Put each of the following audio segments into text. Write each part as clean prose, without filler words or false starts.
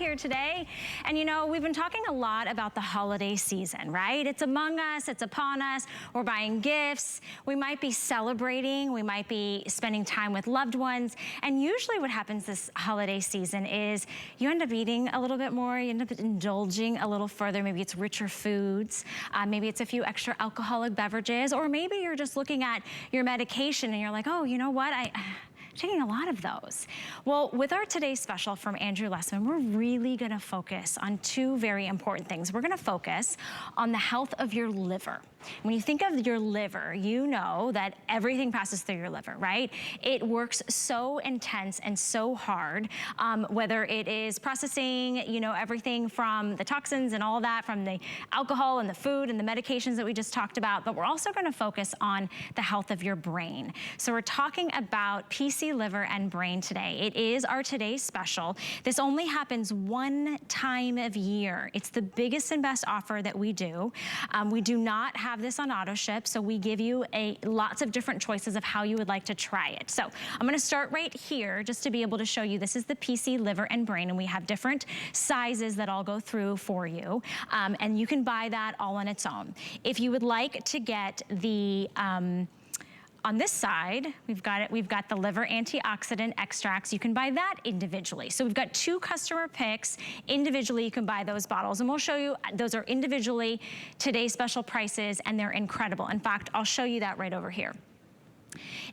Here today, and you know, we've been talking a lot about the holiday season, right? It's among us, it's upon us, we're buying gifts, we might be celebrating, we might be spending time with loved ones, and usually what happens this holiday season is you end up eating a little bit more, you end up indulging a little further, maybe it's richer foods, maybe it's a few extra alcoholic beverages, or maybe you're just looking at your medication and you're like, oh, you know what, I'm taking a lot of those. Well, with our today's special from Andrew Lessman, we're really gonna focus on two very important things. We're gonna focus on the health of your liver. When you think of your liver, you know that everything passes through your liver, right? It works so intense and so hard, whether it is processing, you know, everything from the toxins and all that, from the alcohol and the food and the medications that we just talked about, but we're also gonna focus on the health of your brain. So we're talking about PC liver and brain today. It is our today's special. This only happens one time of year. It's the biggest and best offer that we do. We do not have this on auto ship, so we give you lots of different choices of how you would like to try it. So I'm gonna start right here just to be able to show you, this is the PC liver and brain, and we have different sizes that I'll go through for you, and you can buy that all on its own. If you would like to get the on this side, we've got the liver antioxidant extracts. You can buy that individually. So we've got two customer picks. Individually, you can buy those bottles. And we'll show you, those are individually today's special prices, and they're incredible. In fact, I'll show you that right over here.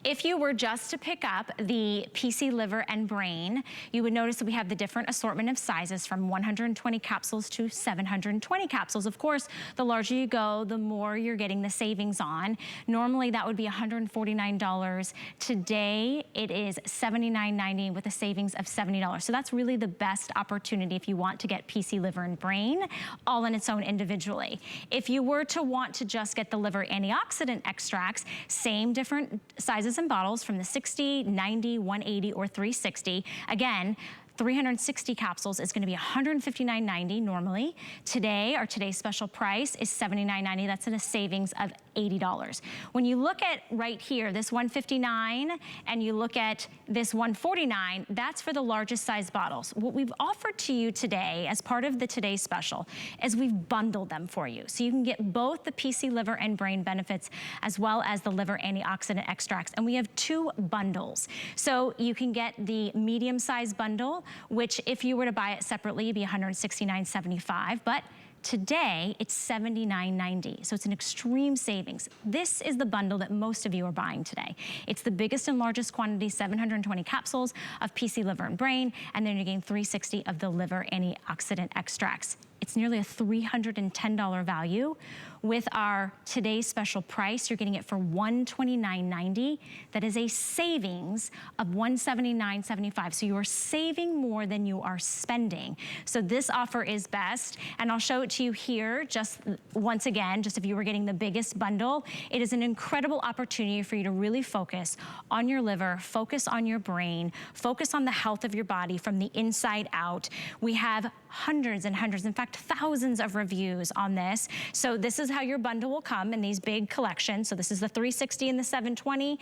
If you were just to pick up the PC liver and brain, you would notice that we have the different assortment of sizes from 120 capsules to 720 capsules. Of course, the larger you go, the more you're getting the savings on. Normally that would be $149. Today it is $79.90 with a savings of $70. So that's really the best opportunity if you want to get PC liver and brain all on its own individually. If you were to want to just get the liver antioxidant extracts, same different sizes and bottles from the 60, 90, 180, or 360. Again, 360 capsules is gonna be $159.90 normally. Today, our today's special price is $79.90. That's at a savings of $80. When you look at right here, this $159, and you look at this $149, that's for the largest size bottles. What we've offered to you today as part of the today's special is we've bundled them for you. So you can get both the PC liver and brain benefits as well as the liver antioxidant extracts. And we have two bundles. So you can get the medium size bundle, which if you were to buy it separately, it'd be $169.75, but today it's $79.90, so it's an extreme savings. This is the bundle that most of you are buying today. It's the biggest and largest quantity, 720 capsules of PC liver and brain, and then you're getting 360 of the liver antioxidant extracts. It's nearly a $310 value. With our today's special price, you're getting it for $129.90. That is a savings of $179.75. So you are saving more than you are spending. So this offer is best. And I'll show it to you here just once again, just if you were getting the biggest bundle. It is an incredible opportunity for you to really focus on your liver, focus on your brain, focus on the health of your body from the inside out. We have hundreds and hundreds, in fact, thousands of reviews on this. So this is how your bundle will come in these big collections. So this is the 360 and the 720,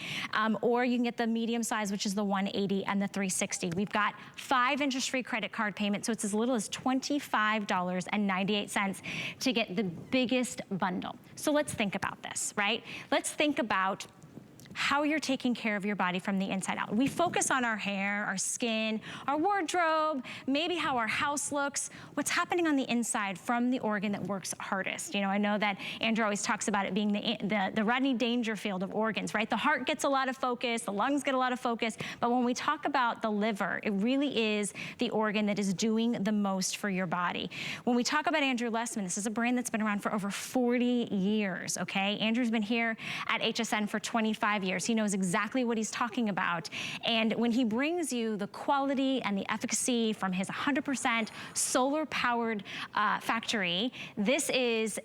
or you can get the medium size, which is the 180 and the 360. We've got 5 interest-free credit card payments, so it's as little as $25.98 to get the biggest bundle. So let's think about this, right? Let's think about how you're taking care of your body from the inside out. We focus on our hair, our skin, our wardrobe, maybe how our house looks, what's happening on the inside from the organ that works hardest. You know, I know that Andrew always talks about it being the Rodney Dangerfield of organs, right? The heart gets a lot of focus, the lungs get a lot of focus, but when we talk about the liver, it really is the organ that is doing the most for your body. When we talk about Andrew Lessman, this is a brand that's been around for over 40 years, okay? Andrew's been here at HSN for 25 years. He knows exactly what he's talking about. And when he brings you the quality and the efficacy from his 100% solar powered factory, this is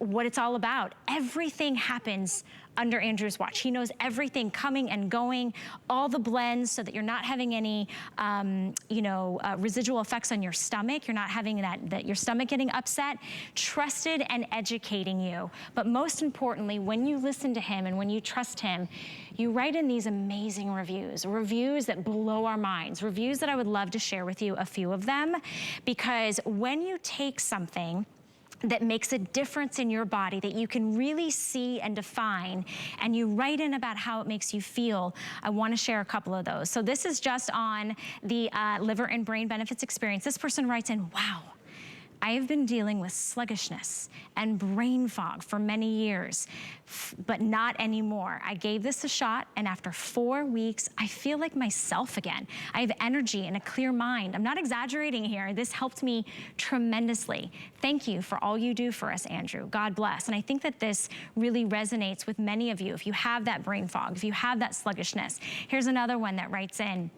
what it's all about. Everything happens under Andrew's watch. He knows everything coming and going, all the blends, so that you're not having any, residual effects on your stomach. You're not having that your stomach getting upset. Trusted and educating you. But most importantly, when you listen to him and when you trust him, you write in these amazing reviews that blow our minds, reviews that I would love to share with you, a few of them, because when you take something that makes a difference in your body that you can really see and define, and you write in about how it makes you feel, I wanna share a couple of those. So this is just on the liver and brain benefits experience. This person writes in, wow, I have been dealing with sluggishness and brain fog for many years, but not anymore. I gave this a shot, and after 4 weeks, I feel like myself again. I have energy and a clear mind. I'm not exaggerating here. This helped me tremendously. Thank you for all you do for us, Andrew. God bless. And I think that this really resonates with many of you. If you have that brain fog, if you have that sluggishness. Here's another one that writes in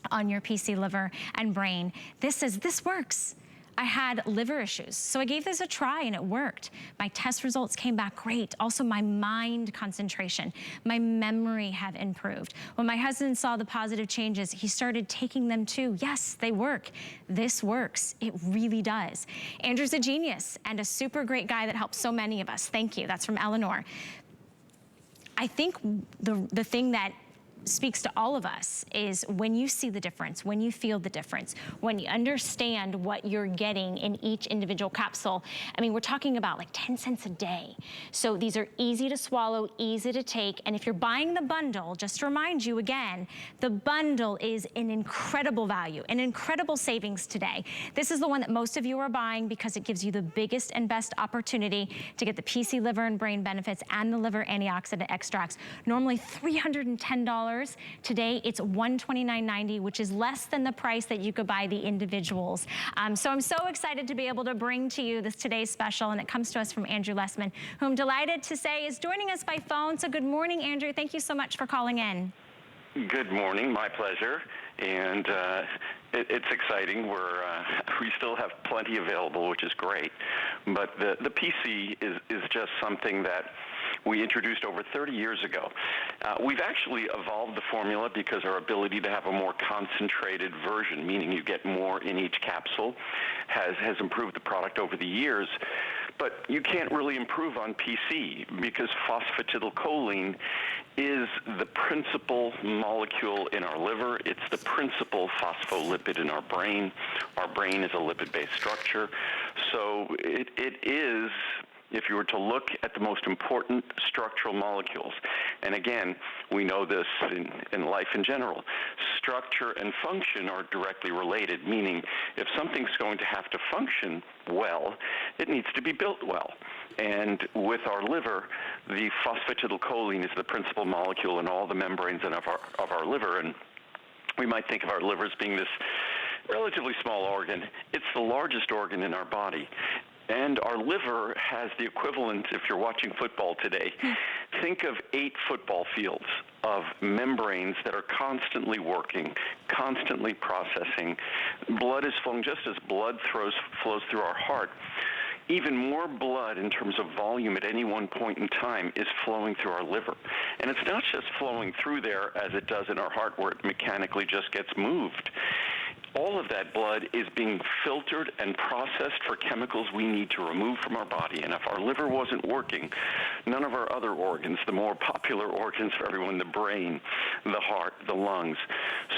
on your PC liver and brain. This says, this works. I had liver issues, so I gave this a try and it worked. My test results came back great. Also, my mind concentration, my memory have improved. When my husband saw the positive changes, he started taking them too. Yes, they work. This works. It really does. Andrew's a genius and a super great guy that helps so many of us. Thank you. That's from Eleanor. I think the thing that speaks to all of us is when you see the difference, when you feel the difference, when you understand what you're getting in each individual capsule. I mean, we're talking about like 10 cents a day. So these are easy to swallow, easy to take. And if you're buying the bundle, just to remind you again, the bundle is an incredible value, an incredible savings today. This is the one that most of you are buying because it gives you the biggest and best opportunity to get the PC liver and brain benefits and the liver antioxidant extracts. Normally $310. Today, it's $129.90, which is less than the price that you could buy the individuals. So I'm so excited to be able to bring to you this today's special, and it comes to us from Andrew Lessman, who I'm delighted to say is joining us by phone. So good morning, Andrew. Thank you so much for calling in. Good morning, my pleasure. And it's exciting. We still have plenty available, which is great. But the PC is just something that we introduced over 30 years ago. We've actually evolved the formula because our ability to have a more concentrated version, meaning you get more in each capsule, has improved the product over the years. But you can't really improve on PC because phosphatidylcholine is the principal molecule in our liver. It's the principal phospholipid in our brain. Our brain is a lipid-based structure. So it is, if you were to look at the most important structural molecules, and again, we know this in life in general, structure and function are directly related, meaning if something's going to have to function well, it needs to be built well. And with our liver, the phosphatidylcholine is the principal molecule in all the membranes of our liver, and we might think of our liver as being this relatively small organ. It's the largest organ in our body. And our liver has the equivalent, if you're watching football today, think of 8 football fields of membranes that are constantly working, constantly processing. Blood is flowing just as blood flows through our heart. Even more blood in terms of volume at any one point in time is flowing through our liver. And it's not just flowing through there as it does in our heart where it mechanically just gets moved. All of that blood is being filtered and processed for chemicals we need to remove from our body. And if our liver wasn't working, none of our other organs, the more popular organs for everyone, the brain, the heart, the lungs.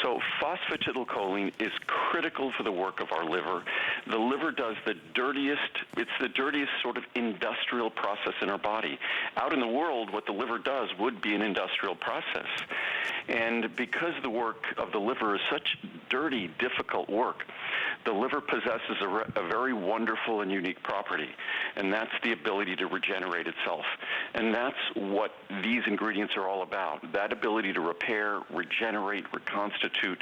So phosphatidylcholine is critical for the work of our liver. The liver does it's the dirtiest sort of industrial process in our body. Out in the world, what the liver does would be an industrial process. And because the work of the liver is such dirty, difficult work, the liver possesses a very wonderful and unique property, and that's the ability to regenerate itself. And that's what these ingredients are all about, that ability to repair, regenerate, reconstitute.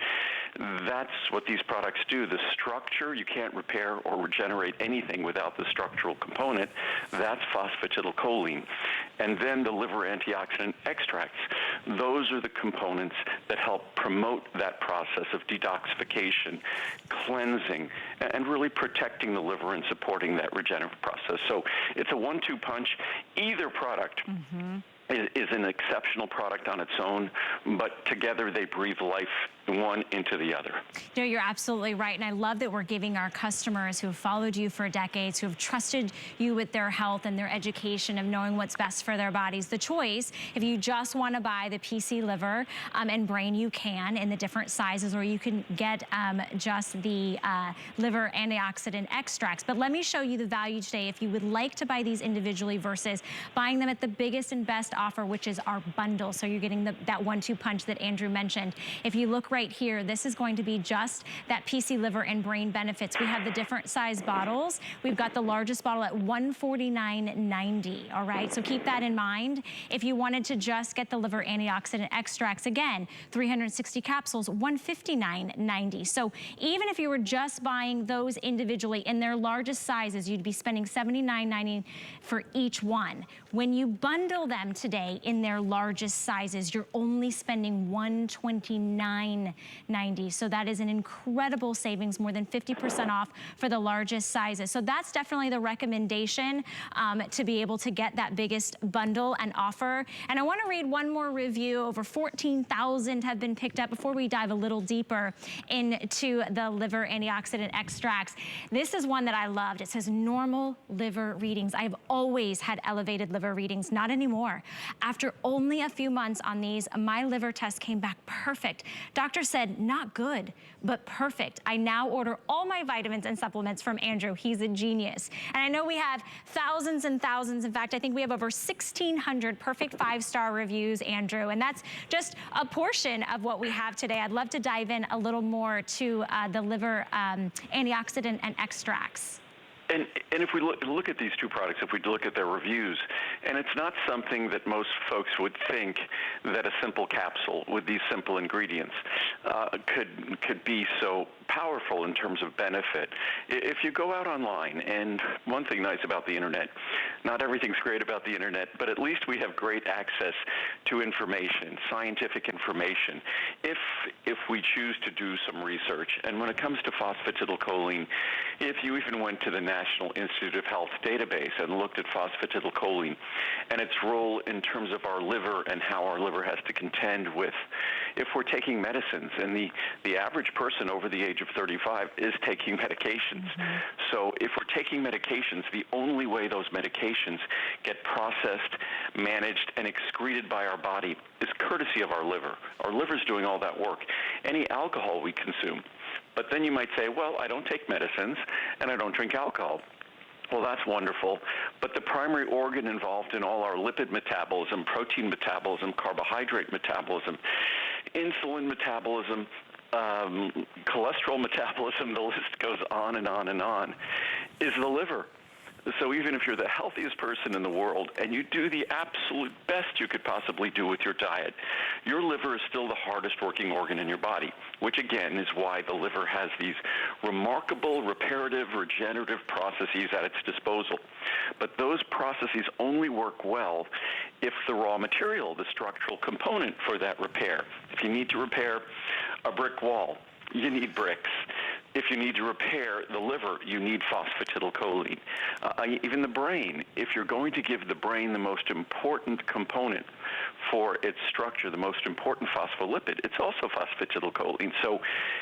That's what these products do. The structure, you can't repair or regenerate anything without the structural component. That's phosphatidylcholine. And then the liver antioxidant extracts, those are the components that help promote that process of detoxification, cleansing, and really protecting the liver and supporting that regenerative process. So it's a 1-2 punch. Either product is an exceptional product on its own, but together they breathe life one into the other. No, you're absolutely right. And I love that we're giving our customers who have followed you for decades, who have trusted you with their health and their education of knowing what's best for their bodies, the choice. If you just want to buy the PC liver and brain, you can in the different sizes, or you can get just the liver antioxidant extracts. But let me show you the value today if you would like to buy these individually versus buying them at the biggest and best offer, which is our bundle. So you're getting that 1-2 punch that Andrew mentioned. If you look right here, this is going to be just that PC liver and brain benefits. We have the different size bottles. We've got the largest bottle at $149.90, all right? So keep that in mind. If you wanted to just get the liver antioxidant extracts, again, 360 capsules, $159.90. So even if you were just buying those individually in their largest sizes, you'd be spending $79.90 for each one. When you bundle them today in their largest sizes, you're only spending $129.90. So that is an incredible savings, more than 50% off for the largest sizes. So that's definitely the recommendation to be able to get that biggest bundle and offer. And I want to read one more review. Over 14,000 have been picked up before we dive a little deeper into the liver antioxidant extracts. This is one that I loved. It says normal liver readings. I've always had elevated liver readings, not anymore. After only a few months on these, my liver test came back perfect. Doctor said, not good, but perfect. I now order all my vitamins and supplements from Andrew. He's a genius. And I know we have thousands and thousands. In fact, I think we have over 1,600 perfect 5-star reviews, Andrew. And that's just a portion of what we have today. I'd love to dive in a little more to the liver antioxidant and extracts. And if we look at these two products, if we look at their reviews, and it's not something that most folks would think that a simple capsule with these simple ingredients could be so powerful in terms of benefit. If you go out online, and one thing nice about the internet, not everything's great about the internet, but at least we have great access to information, scientific information, if we choose to do some research. And when it comes to phosphatidylcholine, if you even went to the National Institute of Health database and looked at phosphatidylcholine and its role in terms of our liver and how our liver has to contend with if we're taking medicines, and the average person over the age of 35 is taking medications. So if we're taking medications, the only way those medications get processed, managed, and excreted by our body is courtesy of our liver. Our liver's doing all that work. Any alcohol we consume. But then you might say, well, I don't take medicines and I don't drink alcohol. Well, that's wonderful, but the primary organ involved in all our lipid metabolism, protein metabolism, carbohydrate metabolism, insulin metabolism, cholesterol metabolism, the list goes on and on and on, is the liver. So even if you're the healthiest person in the world and you do the absolute best you could possibly do with your diet, your liver is still the hardest working organ in your body, which again is why the liver has these remarkable reparative, regenerative processes at its disposal. But those processes only work well if the raw material, the structural component for that repair, if you need to repair a brick wall, you need bricks. If you need to repair the liver, you need phosphatidylcholine. Even the brain, if you're going to give the brain the most important component for its structure, the most important phospholipid, it's also phosphatidylcholine. So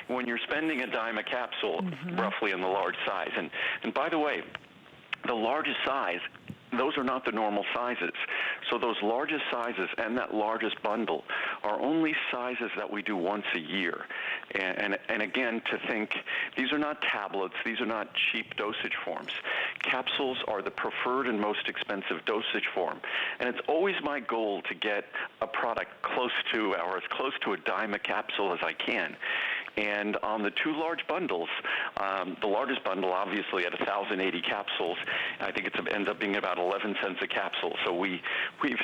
when you're spending a dime a capsule, roughly in the large size, and by the way, the largest size, those are not the normal sizes. So those largest sizes and that largest bundle are only sizes that we do once a year. And again, to think, these are not tablets, these are not cheap dosage forms. Capsules are the preferred and most expensive dosage form. And it's always my goal to get a product close to, or as close to a dime a capsule as I can. And on the two large bundles, the largest bundle obviously at 1,080 capsules, I think it ends up being about 11 cents a capsule. So we've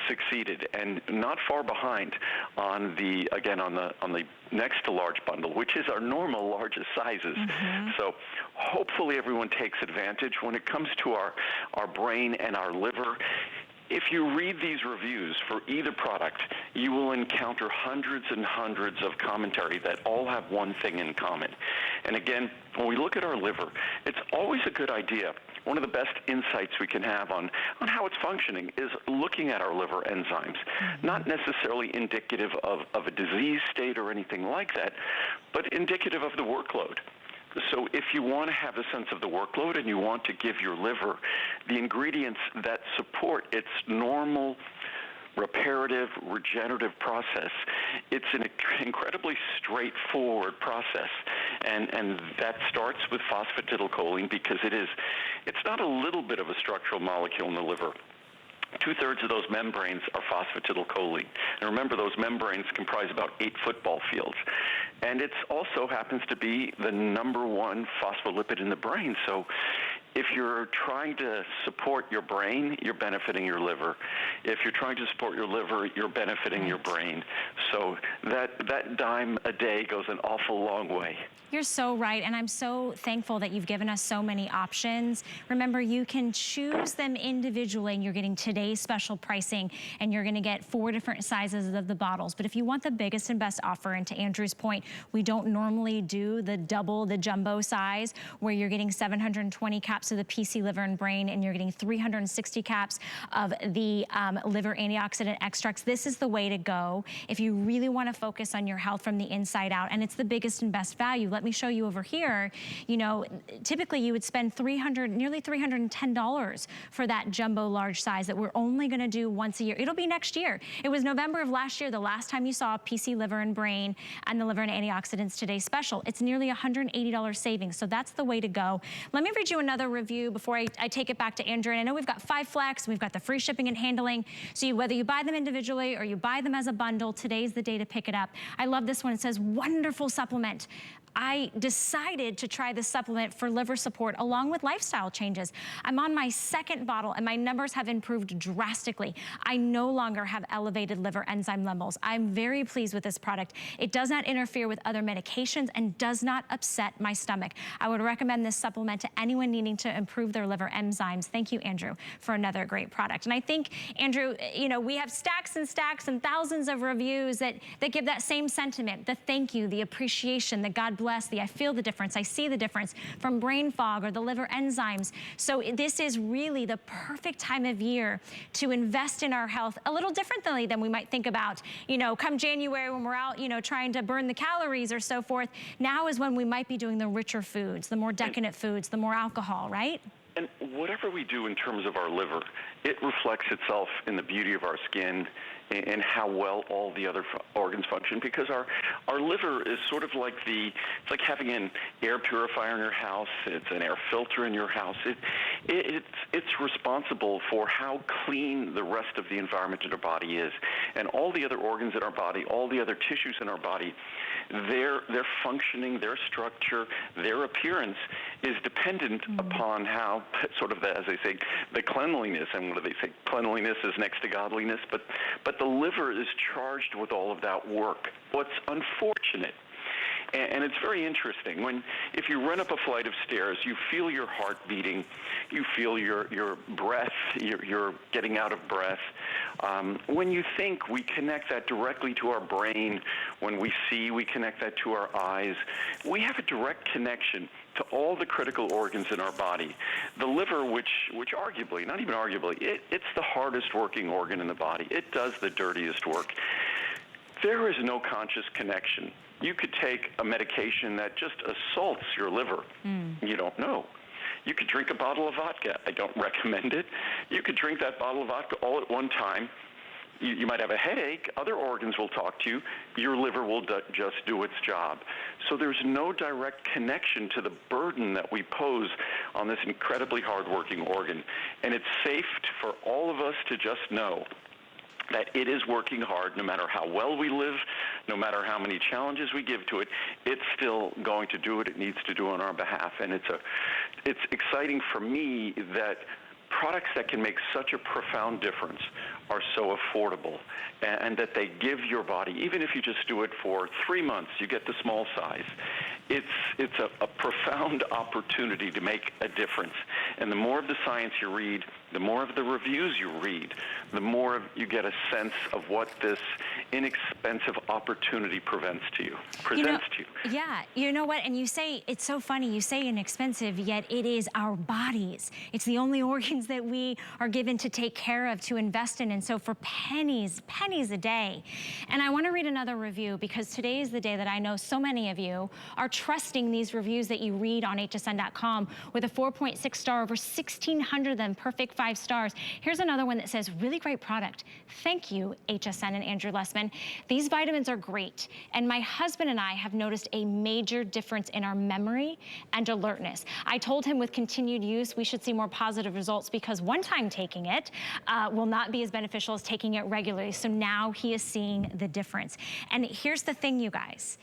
succeeded, and not far behind on the next to large bundle, which is our normal largest sizes. So hopefully everyone takes advantage. When it comes to our brain and our liver, if you read these reviews for either product, you will encounter hundreds and hundreds of commentary that all have one thing in common. And again, when we look at our liver, it's always a good idea. One of the best insights we can have on how it's functioning is looking at our liver enzymes. Not necessarily indicative of a disease state or anything like that, but indicative of the workload. So if you want to have a sense of the workload and you want to give your liver the ingredients that support its normal reparative, regenerative process, it's an incredibly straightforward process. And that starts with phosphatidylcholine because it's not a little bit of a structural molecule in the liver. 2/3 of those membranes are phosphatidylcholine. And remember, those membranes comprise about 8 football fields. And it also happens to be the #1 phospholipid in the brain. So if you're trying to support your brain, you're benefiting your liver. If you're trying to support your liver, you're benefiting your brain. So that dime a day goes an awful long way. You're so right, and I'm so thankful that you've given us so many options. Remember, you can choose them individually, and you're getting today's special pricing, and you're gonna get 4 different sizes of the bottles. But if you want the biggest and best offer, and to Andrew's point, we don't normally do the jumbo size, where you're getting 720 caps of the PC liver and brain, and you're getting 360 caps of the liver antioxidant extracts. This is the way to go if you really wanna focus on your health from the inside out, and it's the biggest and best value. Let me show you over here. You know, typically you would spend nearly $310 for that jumbo large size that we're only gonna do once a year. It'll be next year. It was November of last year, the last time you saw PC liver and brain and the liver and antioxidants today special. It's nearly $180 savings, so that's the way to go. Let me read you another review before I take it back to Andrew. And I know we've got 5 flex, we've got the free shipping and handling, so whether you buy them individually or you buy them as a bundle, today's the day to pick it up. I love this one. It says, wonderful supplement. I decided to try this supplement for liver support along with lifestyle changes. I'm on my 2nd bottle and my numbers have improved drastically. I no longer have elevated liver enzyme levels. I'm very pleased with this product. It does not interfere with other medications and does not upset my stomach. I would recommend this supplement to anyone needing to improve their liver enzymes. Thank you, Andrew, for another great product. And I think, Andrew, you know, we have stacks and stacks and thousands of reviews that give that same sentiment, the thank you, the appreciation, the God bless, the I feel the difference, I see the difference from brain fog or the liver enzymes. So this is really the perfect time of year to invest in our health a little differently than we might think about, you know, come January when we're out, you know, trying to burn the calories or so forth. Now is when we might be doing the richer foods, the more decadent foods, the more alcohol, right? And whatever we do in terms of our liver, it reflects itself in the beauty of our skin and how well all the other organs function, because our liver is sort of like it's like having an air purifier in your house. It's an air filter in your house. It's responsible for how clean the rest of the environment in our body is, and all the other organs in our body, all the other tissues in our body, their functioning, their structure, their appearance is dependent upon how, sort of, as they say, the cleanliness. And what do they say? Cleanliness is next to godliness. But the liver is charged with all of that work. What's unfortunate, and it's very interesting, if you run up a flight of stairs, you feel your heart beating, you feel your breath, you're getting out of breath. When you think, we connect that directly to our brain. When we see, we connect that to our eyes. We have a direct connection to all the critical organs in our body. The liver, which arguably, not even arguably, it's the hardest working organ in the body. It does the dirtiest work. There is no conscious connection. You could take a medication that just assaults your liver. You don't know. You could drink a bottle of vodka. I don't recommend it. You could drink that bottle of vodka all at one time. You might have a headache. Other organs will talk to you. Your liver will just do its job. So there's no direct connection to the burden that we pose on this incredibly hardworking organ. And it's safe for all of us to just know that it is working hard. No matter how well we live, no matter how many challenges we give to it, it's still going to do what it needs to do on our behalf. And it's exciting for me that products that can make such a profound difference are so affordable, and that they give your body, even if you just do it for 3 months, you get the small size. It's a profound opportunity to make a difference. And the more of the science you read, the more of the reviews you read, the more you get a sense of what this inexpensive opportunity presents to you. Yeah, you know what? And you say, it's so funny, you say inexpensive, yet it is our bodies. It's the only organs that we are given to take care of, to invest in. And so for pennies a day. And I want to read another review, because today is the day that I know so many of you are trusting these reviews that you read on hsn.com with a 4.6 star, over 1,600 of them, perfect 5 stars. Here's another one that says, really great product. Thank you, HSN and Andrew Lessman. These vitamins are great. And my husband and I have noticed a major difference in our memory and alertness. I told him with continued use, we should see more positive results, because one time taking it will not be as beneficial as taking it regularly. So now he is seeing the difference. And here's the thing, you guys.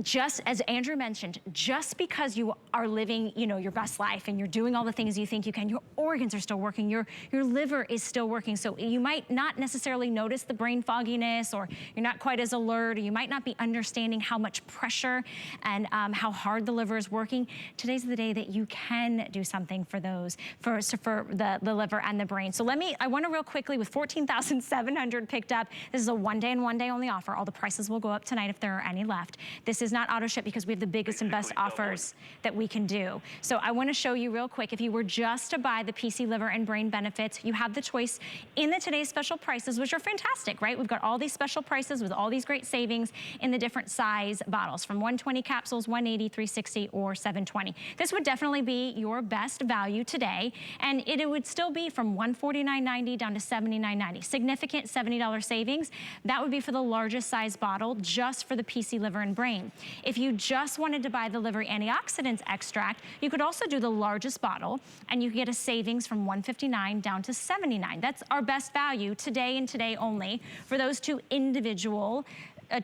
Just as Andrew mentioned, just because you are living, your best life and you're doing all the things you think you can, your organs are still working, your liver is still working. So you might not necessarily notice the brain fogginess, or you're not quite as alert, or you might not be understanding how much pressure and how hard the liver is working. Today's the day that you can do something for those, for the liver and the brain. So I want to real quickly, with 14,700 picked up, this is a one day and one day only offer. All the prices will go up tonight if there are any left. This is not auto ship, because we have the biggest and best offers that we can do. So I want to show you real quick, if you were just to buy the PC liver and brain benefits, you have the choice in the today's special prices, which are fantastic, right? We've got all these special prices with all these great savings in the different size bottles, from 120 capsules, 180, 360, or 720. This would definitely be your best value today, and it would still be from $149.90 down to $79.90. Significant $70 savings. That would be for the largest size bottle, just for the PC liver and brain. If you just wanted to buy the liver antioxidants extract, you could also do the largest bottle, and you get a savings from $159 down to $79. That's our best value today and today only for those two individual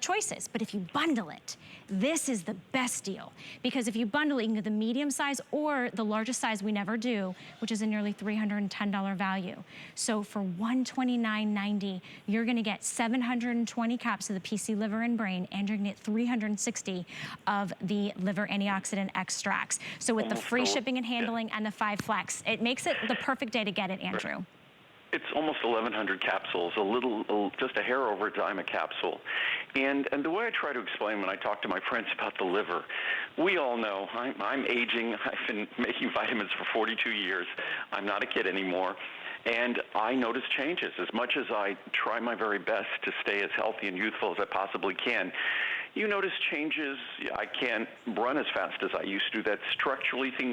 choices. But if you bundle it, this is the best deal, because if you bundle it, you can get the medium size or the largest size we never do, which is a nearly $310 value. So for $129.90, you're gonna get 720 caps of the PC liver and brain, and you're gonna get 360 of the liver antioxidant extracts. So with the free shipping and handling and the 5 flex, it makes it the perfect day to get it, Andrew. It's almost 1,100 capsules, just a hair over a dime a capsule. And the way I try to explain when I talk to my friends about the liver, we all know I'm aging. I've been making vitamins for 42 years. I'm not a kid anymore. And I notice changes. As much as I try my very best to stay as healthy and youthful as I possibly can, you notice changes. I can't run as fast as I used to. That structurally things